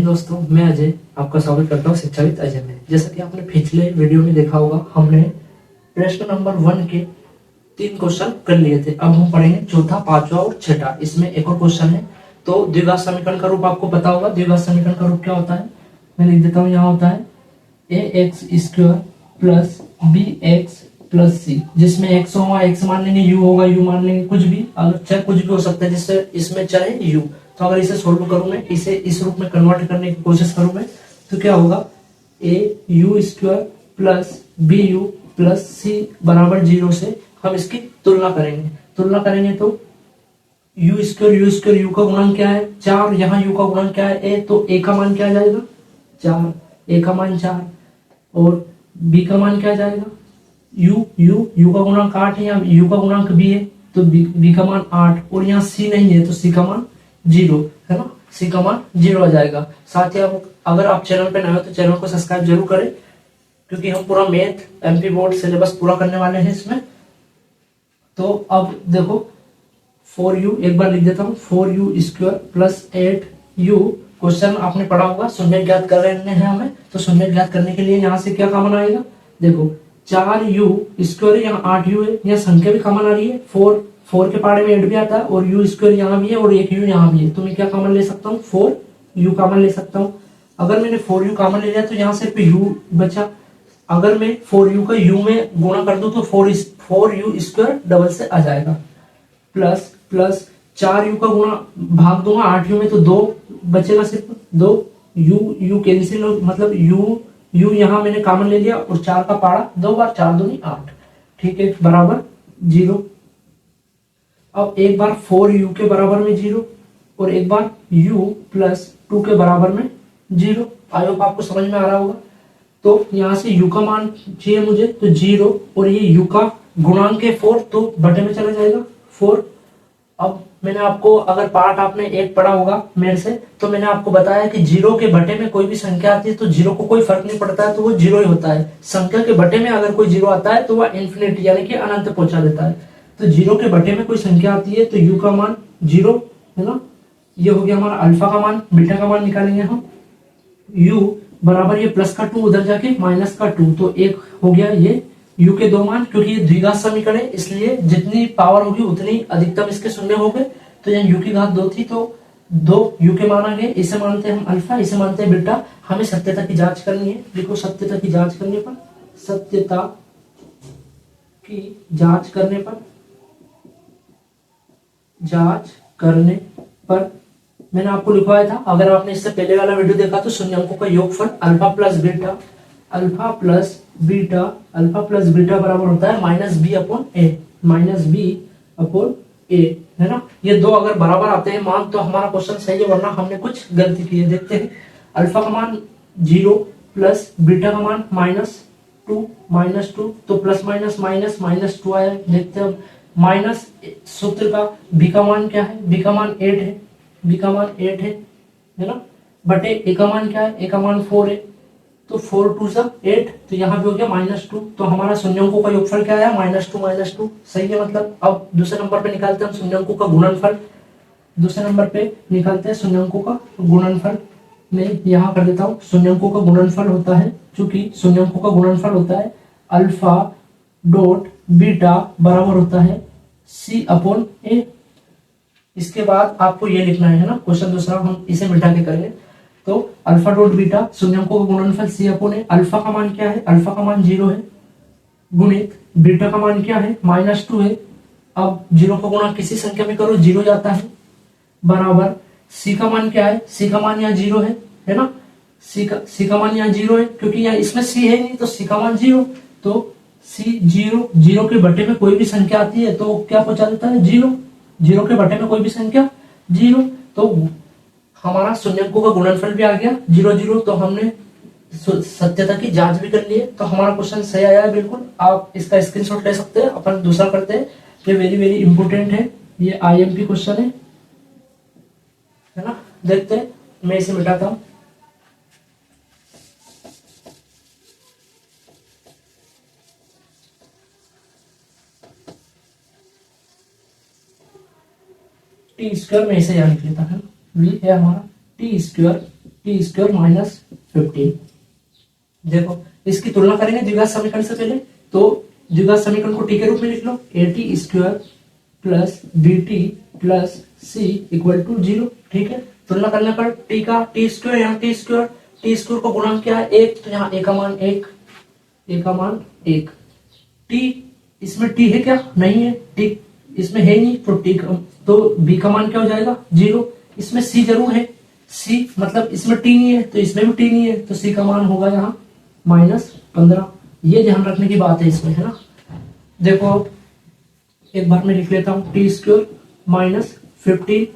हिंद दोस्तों, मैं अजय आपका स्वागत करता हूँ शिक्षाविद अजय में। जैसा कि आपने पिछले वीडियो में देखा होगा, हमने प्रश्न नंबर 1 के 3 क्वेश्चन कर लिए थे। अब हम पढ़ेंगे चौथा, पांचवा और छठा। इसमें एक और क्वेश्चन है। तो द्विघात समीकरण का रूप आपको पता होगा। द्विघात समीकरण का रूप क्या होता है, मैं लिख देता हूँ। यहाँ होता है ax² plus bx plus c, जिसमें x होगा x मान लेंगे, u होगा u मान लेंगे, कुछ भी अगर चर कुछ भी हो सकता है जिससे इसमें चर है u। तो अगर इसे सोल्व करूं मैं, इसे इस रूप में कन्वर्ट करने की कोशिश करूं मैं, तो क्या होगा, au² plus bu plus c बराबर 0 से हम इसकी तुलना करेंगे तो u² u का गुणन क्या है 4, यहाँ u का गुणन क्या है a, तो a का मान क्या आ जाएगा 4, a का मान 4, और b का मान क्या आ जाएगा u का गुणांक 8 है, यहाँ u का गुणांक b है, तो b का मान 8, और यहाँ c नहीं है तो c का मान 0 है ना, c का मान 0 आ जाएगा। साथ ही आप अगर आप चैनल पे नए हो तो चैनल को सब्सक्राइब जरूर करें, क्योंकि हम पूरा मैथ एमपी बोर्ड सिलेबस पूरा करने वाले हैं इसमें। तो अब देखो 4u, एक बार लिख देता हूँ, 4u² प्लस 8u। क्वेश्चन आपने पढ़ा होगा, शून्य ज्ञात कर रहे हैं हमें, तो शून्य ज्ञात करने के लिए यहाँ से क्या कॉमन आएगा, देखो 4u² यहाँ 8u है, यहाँ संख्या भी कॉमन आ रही है, 4 के पहाड़े में 8 भी आता है, और u² यहाँ भी है और एक u यहाँ भी है, तो मैं क्या कॉमन ले सकता हूँ 4u कॉमन ले सकता हूँ। अगर मैंने 4u कॉमन ले लिया तो यहाँ सिर्फ u बचा। अगर मैं 4u का u में गुणा कर दूं तो 4u² डबल से आ जाएगा, प्लस 4u का गुणा भाग दूंगा 8u में तो 2 बचेगा, सिर्फ 2, u कैंसिल, मतलब u यहाँ मैंने कॉमन ले लिया, और 4 का पारा 2 बार 4 दूनी 8, ठीक है, बराबर 0। अब एक बार 4u के बराबर में 0 और एक बार u प्लस 2 के बराबर में 0। आई होप आपको समझ में आ रहा होगा। तो यहाँ से u का मान चाहिए मुझे, तो 0, और ये u का गुणांक है 4, तो बटे में चला जाएगा 4। अब मैंने आपको, अगर पार्ट आपने एक पढ़ा होगा मेरे से, तो मैंने आपको बताया कि 0 के बटे में कोई भी संख्या आती है तो 0 को कोई फर्क नहीं पड़ता है, तो वो 0 ही होता है। संख्या के बटे में अगर कोई 0 आता है तो वह इन्फिनिटी यानी कि अनंत पहुंचा देता है। तो 0 के बटे में कोई संख्या आती है तो u का मान 0 है ना। ये हो गया हमारा अल्फा का मान। बीटा का मान निकालेंगे हम, u बराबर ये प्लस का 2 उधर जाके माइनस का 2, तो एक हो गया ये u के 2 मान। क्योंकि ये द्विघात समीकरण है, इसलिए जितनी पावर होगी उतनी अधिकतम इसके शून्य हो गए। तो यहाँ u की घात 2 थी, तो 2 u के मान आ गए। इसे मानते हैं हम अल्फा, इसे मानते हैं बीटा। हमें सत्यता की जांच करनी है। देखो, सत्यता की जांच करने पर मैंने आपको लिखवाया था, अगर आपने इससे पहले वाला वीडियो देखा तो शून्यांकों का योगफल अल्फा प्लस बीटा बराबर होता है -b/a है ना। ये दो अगर बराबर आते हैं मान तो हमारा क्वेश्चन सही है, वरना हमने कुछ गलती की है। देखते हैं, अल्फा का मान 0 प्लस बीटा का मान -2, तो प्लस माइनस 2 आया। देखते हैं माइनस सूत्र का b का मान क्या है, b का मान 8 है ना, बटे a का मान क्या है, a का मान 4 है, तो 4 2 सा 8, तो यहाँ भी हो गया -2। तो हमारा शून्यांकों का योगफल क्या आया, -2 सही है। मतलब अब दूसरे नंबर पे निकालते हैं हम शून्यांकों का गुणनफल। मैं यहाँ कर देता हूँ, शून्यांकों का गुणनफल होता है, चूंकि शून्यांकों का गुणनफल होता है अल्फा डॉट बीटा बराबर होता है c/a। इसके बाद आपको ये लिखना है ना, क्वेश्चन दूसरा हम इसे मिटा के करेंगे। तो अल्फा डॉट बीटा शून्यांकों का गुणनफल c/a। अल्फा का मान क्या है, अल्फा का मान 0 है, गुणित बीटा का मान क्या है -2 है। अब 0 का गुणा किसी संख्या में करो 0 जाता है, बराबर c का मान क्या है, c का मान यहाँ 0 है ना। c का मान यहाँ 0 है, क्योंकि यहाँ इसमें c है नहीं, तो c का मान 0, तो c 0 के बटे में कोई भी संख्या आती है तो क्या पहुंचा देता है 0 के बटे में कोई भी संख्या 0। तो हमारा शून्यांकों का गुणनफल भी आ गया 0, तो हमने सत्यता की जांच भी कर ली है, तो हमारा क्वेश्चन सही आया है बिल्कुल। आप इसका स्क्रीनशॉट ले सकते हैं। अपन दूसरा करते हैं, ये वेरी वेरी इंपोर्टेंट है, ये IMP क्वेश्चन है ना। देखते हैं, मैं इसे मिटाता हूं। t² में इसे यहाँ लिख लेता है, v है हमारा t² टी स्क्वायर माइनस 15। देखो इसकी तुलना करेंगे द्विघात समीकरण से पहले, तो द्विघात समीकरण को टी के रूप में लिख लो, A T square plus B T plus C equal to 0। ठीक है, तुलना करने पर टी का टी स्क्वायर, यहाँ टी स्क्वायर को गुणांक क्या है 1, तो यहाँ ए का मान 1, ए का मान 1। टी इसमें टी है क्या, नहीं है, टी इसमें है नहीं, तो टी का तो बी का मान क्या हो जाएगा 0। इसमें सी जरूर है, सी मतलब इसमें टी नहीं है तो इसमें भी टी नहीं है, तो सी का मान होगा यहाँ -15। ये ध्यान रखने की बात है इसमें, है ना। देखो एक बार मैं लिख लेता हूँ, टी स्क्वायर माइनस 15,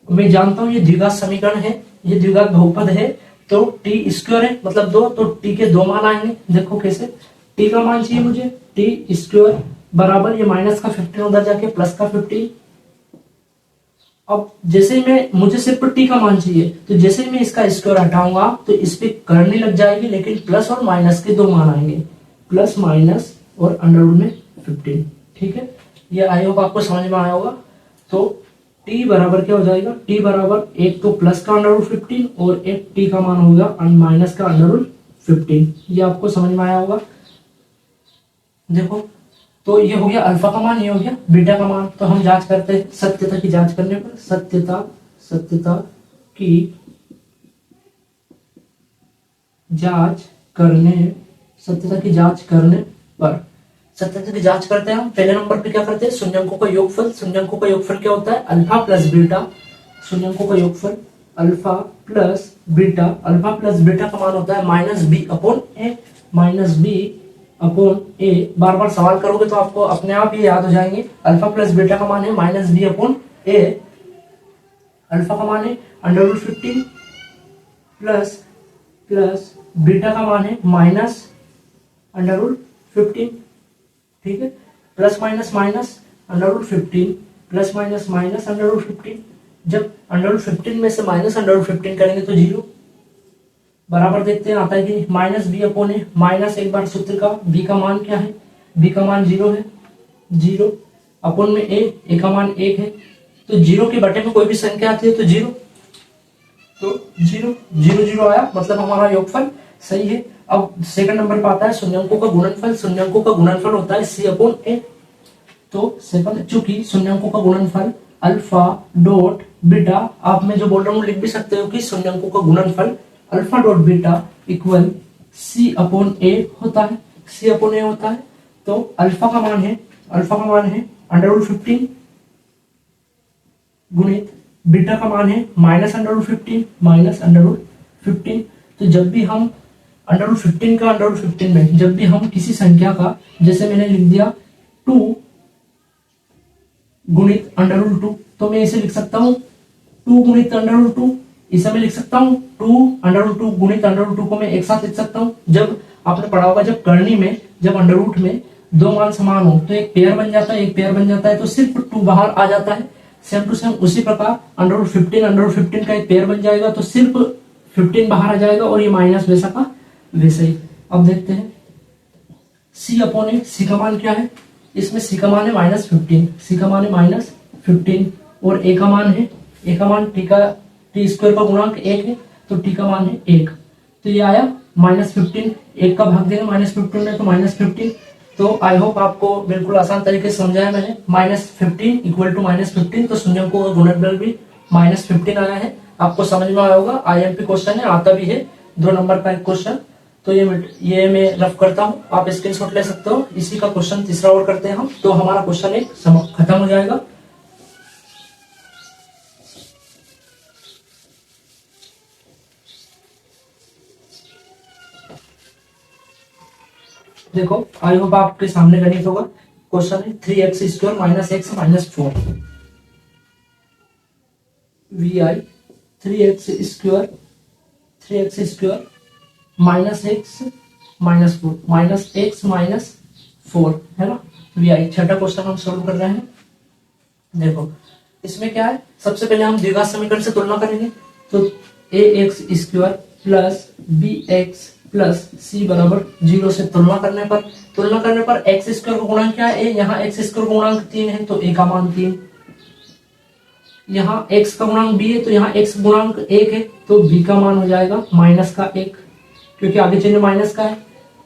मैं जानता हूँ ये द्विघात समीकरण है, ये द्विघात बहुपद है, तो टी स्क्वायर है मतलब 2, तो टी के 2 मान आएंगे। देखो कैसे, टी का मान चाहिए मुझे, टी स्क्वायर बराबर ये माइनस का 15 उधर जाके प्लस का 15। अब जैसे मैं मुझे सिर्फ टी का मान चाहिए, तो जैसे मैं इसका स्क्वायर हटाऊंगा तो इस पे करनी लग जाएगी, लेकिन प्लस और माइनस के 2 मान आएंगे, प्लस माइनस और अंडर रूट में 15। ठीक है, ये आई होप आपको समझ में आया होगा। तो t बराबर क्या हो जाएगा, t बराबर एक तो प्लस का अंडर रूट 15 और एक t का मान होगा माइनस का अंडर रूट 15। ये आपको समझ में आया होगा। देखो तो ये हो गया अल्फा का मान, ये हो गया बीटा का मान। तो हम जांच करते हैं, सत्यता की जांच करने पर, सत्यता की जांच करने, सत्यता की जांच करने पर, सत्यता की जांच करते हैं हम। पहले नंबर पे क्या करते हैं, शून्यंकों का योगफल। शून्यंकों का योगफल क्या होता है, अल्फा प्लस बीटा। शून्यंकों का योगफल alpha plus beta, alpha plus beta का मान होता है -b अपॉन ए, -b अपॉन ए। बार बार सवाल करोगे तो आपको अपने आप ये याद हो जाएंगे। अल्फा प्लस बीटा का मान है -b अपॉन ए, अल्फा का मान है अंडर रूट 15 प्लस बीटा का मान है माइनस अंडर रूट 15। ठीक है, plus minus minus under root 15 plus minus minus under root 15। जब अंडर रूट 15 में से माइनस अंडर रूट 15 करेंगे तो 0 बराबर, देखते हैं आता है कि -b अपॉन ए, माइनस एक बार सूत्र का, b का मान क्या है, b का मान 0 है, 0 अपॉन में a का मान 1 है, तो 0 के बटे में कोई भी संख्या आती है तो 0, तो 0 0 0 आया, मतलब हमारा योगफल सही है। अब सेकंड नंबर पर आता है शून्यंकों का गुणनफल। शून्यंकों का गुणनफल होता है c अपॉन ए। तो सेकंड, चूंकि शून्यंकों का गुणनफल अल्फा डॉट बीटा, आप मैं जो बोल रहा हूँ लिख भी सकते हो कि शून्यंकों का गुणनफल alpha dot beta equal c upon A होता है, c अपॉन ए होता है। तो अल्फा का मान है अंडर रूट 15 गुणित बीटा का मान है माइनस अंडर रूट 15। तो जब भी हम अंडर रूट 15 का अंडर रूट 15 में जब भी हम किसी संख्या का, जैसे मैंने लिख दिया 2 गुणित अंडर रूट 2, तो मैं इसे लिख सकता हूँ 2 गुणित अंडर रूट 2, इसे मैं लिख सकता हूँ 2 अंडर रूट 2 गुणित अंडर रूट 2 को मैं एक साथ लिख सकता हूँ। जब आपने पढ़ा होगा, जब करनी में जब अंडर रूट में 2 मान समान हो तो एक पेयर बन जाता है, तो सिर्फ 2 बाहर आ जाता है। सेम टू सेम उसी प्रकार अंडर रूट 15 का एक पेयर बन जाएगा तो सिर्फ 15 बाहर आ जाएगा, और ये माइनस वैसा का वैसे ही। अब देखते हैं c अपॉन ए, c का मान क्या है, इसमें c का मान है -15, c का मान है -15 और a का मान है, टी स्क्वायर का गुणांक 1 है, तो t का मान है 1, तो ये आया -15, 1 का भाग देंगे -15 में तो -15। तो आई होप आपको बिल्कुल आसान तरीके से समझाया मैंने। -15 इक्वल टू -15, तो शून्यंकों का गुणनफल भी -15 आया है, आपको समझ में आया होगा। IMP क्वेश्चन है, आता भी है 2 नंबर का एक क्वेश्चन। तो ये मैं रफ करता हूँ, आप स्क्रीनशॉट ले सकते हो। इसी का क्वेश्चन तीसरा और करते हैं हम, तो हमारा क्वेश्चन एक खत्म हो जाएगा। देखो आई होप आपके सामने गणित होगा। क्वेश्चन है 3x square minus x minus 4 vi 3x square minus x minus 4 minus x minus 4 है ना। vi छठा क्वेश्चन हम सोल्व कर रहे हैं। देखो इसमें क्या है, सबसे पहले हम द्विघात समीकरण से तुलना करेंगे। तो ax square plus bx plus c बराबर 0 से तुलना करने पर x स्क्वायर का गुणांक क्या है, यहाँ x स्क्वायर का गुणांक 3 है, तो a का मान 3 यहाँ x का गुणांक b है तो यहाँ x गुणांक 1 है, तो b का मान हो जाएगा -1, क्योंकि आगे चिन्ह माइनस का है।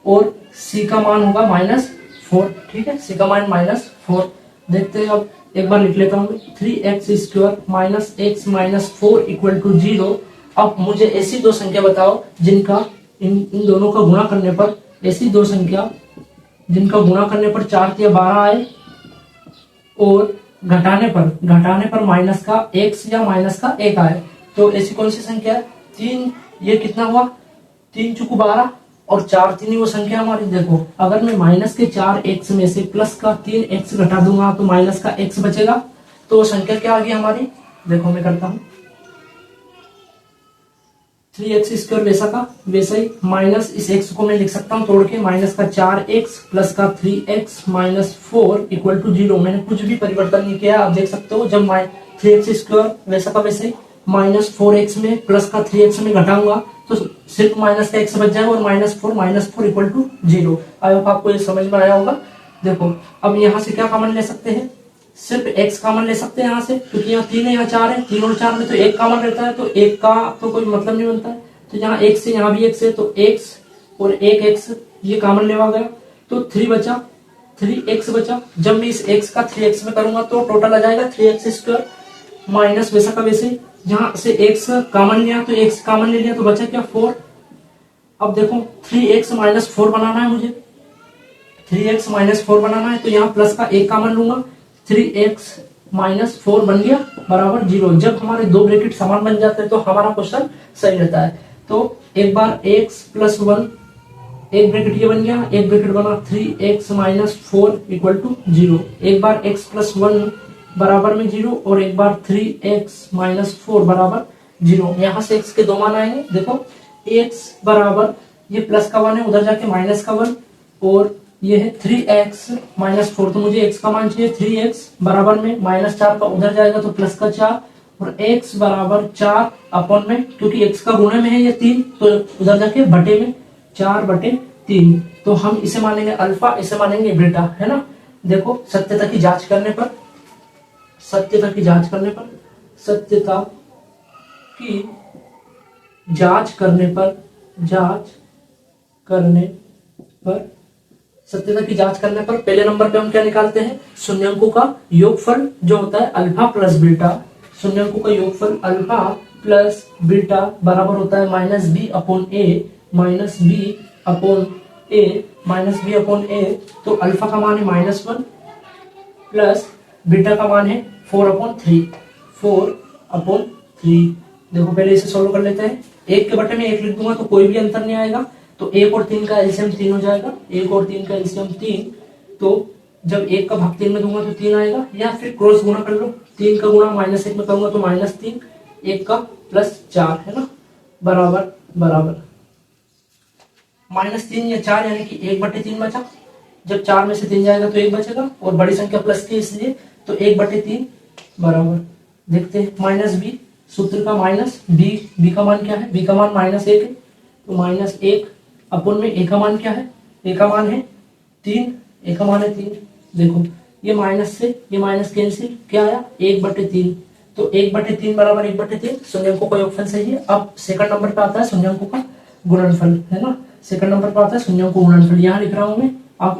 और c का मान होगा -4। ठीक है, c का मान -4। देखते हैं, अब एक बार लिख लेता हूँ, 3x² -x - 4 = 0। अब मुझे ऐसी दो संख्या बताओ जिनका इन दोनों का गुणा करने पर, ऐसी दो संख्या जिनका गुणा करने पर 4 या 12 आए और घटाने पर माइनस का x या माइनस का 1 आए। तो ऐसी कौन सी संख्या है? 3, ये कितना हुआ, 3 चुकू 12 और 4 3 ही वो संख्या हमारी। देखो, अगर मैं माइनस के 4x में से प्लस का 3x घटा दूंगा तो माइनस का x बचेगा। तो वो संख्या क्या आ गई हमारी? देखो मैं करता हूं, 3x² वैसा का वैसा ही, माइनस इस x को मैं लिख सकता हूं तोड़ के, माइनस का 4x प्लस का 3x - 4 = 0। मैंने कुछ भी परिवर्तन नहीं किया। आप देख सकते हो, जब 3x² वैसा का वैसे ही, -4x में प्लस का 3x में घटाऊंगा तो सिर्फ माइनस का x बच जाएगा और -4 = 0। आई होप आपको ये समझ में आया होगा। देखो, अब यहाँ से क्या कॉमन ले सकते हैं? सिर्फ x कॉमन ले सकते हैं यहाँ से, क्योंकि यहाँ 3 है, यहाँ 4 है, 3 और 4 में तो 1 कॉमन रहता है, तो 1 का तो कोई मतलब नहीं बनता है। तो यहाँ x है, यहाँ भी x है, तो x और 1x ये कॉमन लेवा गया, तो 3 बचा, 3x बचा। जब मैं इस x का 3x में करूंगा तो टोटल आ जाएगा 3x² माइनस वैसा का वैसे, यहाँ से x कॉमन लिया तो x कॉमन ले लिया तो बचा क्या, 4। अब देखो 3x - 4 बनाना है मुझे, 3x - 4 बनाना है, तो यहाँ प्लस का 1 कॉमन लूंगा, 3x - 4 बन गया बराबर 0। जब हमारे दो ब्रैकेट समान बन जाते हैं तो हमारा क्वेश्चन सही रहता है। तो एक बार x + 1, एक ब्रैकेट ये बन गया, एक ब्रैकेट बना 3x - 4 = 0। एक बार x + 1 बराबर में 0 और एक बार 3x - 4 बराबर 0। यहाँ से x के दो मान आएंगे। देखो, x बराबर, ये प्लस का 1 है, उधर जाके माइनस का 1, और ये है 3x - 4, तो मुझे x का मान चाहिए। 3x बराबर में -4 का उधर जाएगा तो प्लस का 4, और x बराबर 4 अपॉन में, क्योंकि x का गुणे में है ये 3, तो उधर जाके बटे में 4/3। तो हम इसे मानेंगे अल्फा, इसे मानेंगे बीटा, है ना। देखो, सत्यता की जांच करने पर, सत्यता की जांच करने पर, सत्यता की जांच करने पर, सत्यता की जांच करने पर पहले नंबर पे हम क्या निकालते हैं? शून्यंकों का योगफल जो होता है अल्फा प्लस बीटा। शून्यंकों का योगफल अल्फा प्लस बीटा बराबर होता है -b/a, -b/a। तो अल्फा का मान है -1 प्लस बीटा का मान है 4/3। देखो, पहले इसे सोल्व कर लेते हैं। 1 के बटे में 1 लिख दूंगा तो कोई भी अंतर नहीं आएगा, तो 1 और 3 का एलसीएम 3 हो जाएगा। 1 और 3 का एलसीएम 3, तो जब 1 का भाग 3 में दूंगा तो 3 आएगा, या फिर क्रॉस गुणा कर लो। 3 का गुणा -1 में करूंगा तो -3, 1 का +4, है ना, बराबर -3 या 4, यानी कि 1/3 बचा। जब 4 में से 3 जाएगा तो 1 बचेगा, और बड़ी संख्या प्लस की इसलिए, तो 1/3 बराबर, देखते हैं -b, सूत्र का माइनस b का मान क्या है? b का मान -1 है, तो -1 अपन में a का मान क्या है? a का मान है 3, a का मान है 3। देखो, ये माइनस से ये माइनस कैंसिल, क्या आया? 1/3। तो 1/3 बराबर 1/3, शून्यंकों का योगफल सही है। अब सेकंड नंबर पे आता है शून्यंकों का गुणनफल, है ना। सेकंड नंबर पे आता है शून्यंकों का गुणनफल, यहाँ लिख रहा हूं मैं। आप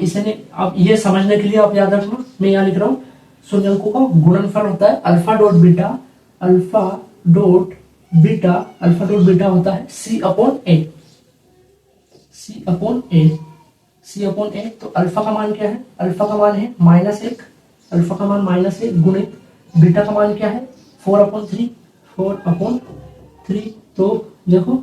ये समझने के लिए आप याद रखना, मैं यहाँ लिख रहा हूँ शून्यंकों का गुणनफल होता है अल्फा डॉट बीटा होता है C/A। तो अल्फा का मान क्या है? अल्फा का मान है -1, अल्फा का मान -1 गुणित बीटा का मान क्या है? 4/3। तो देखो,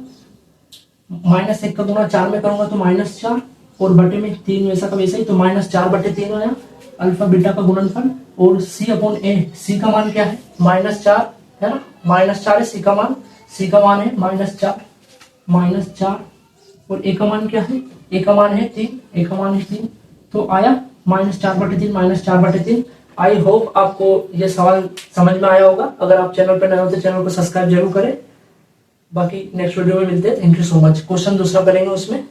-1 का गुणा 4 में करूंगा तो -4, और बटे में 3 वैसा का वैसा ही, तो -4/3 आया अल्फा बीटा का गुणनफल। और C/A, C का मान क्या है? -4, है ना, -4 है C का मान है -4, और A का मान क्या है? A का मान है 3, तो आया -4/3। आई होप आपको ये सवाल समझ में आया होगा। अगर आप चैनल पर नए हो तो चैनल को सब्सक्राइब जरूर करें। बाकी नेक्स्ट वीडियो में मिलते हैं। Thank you so much. Question दूसरा करेंगे उसमें।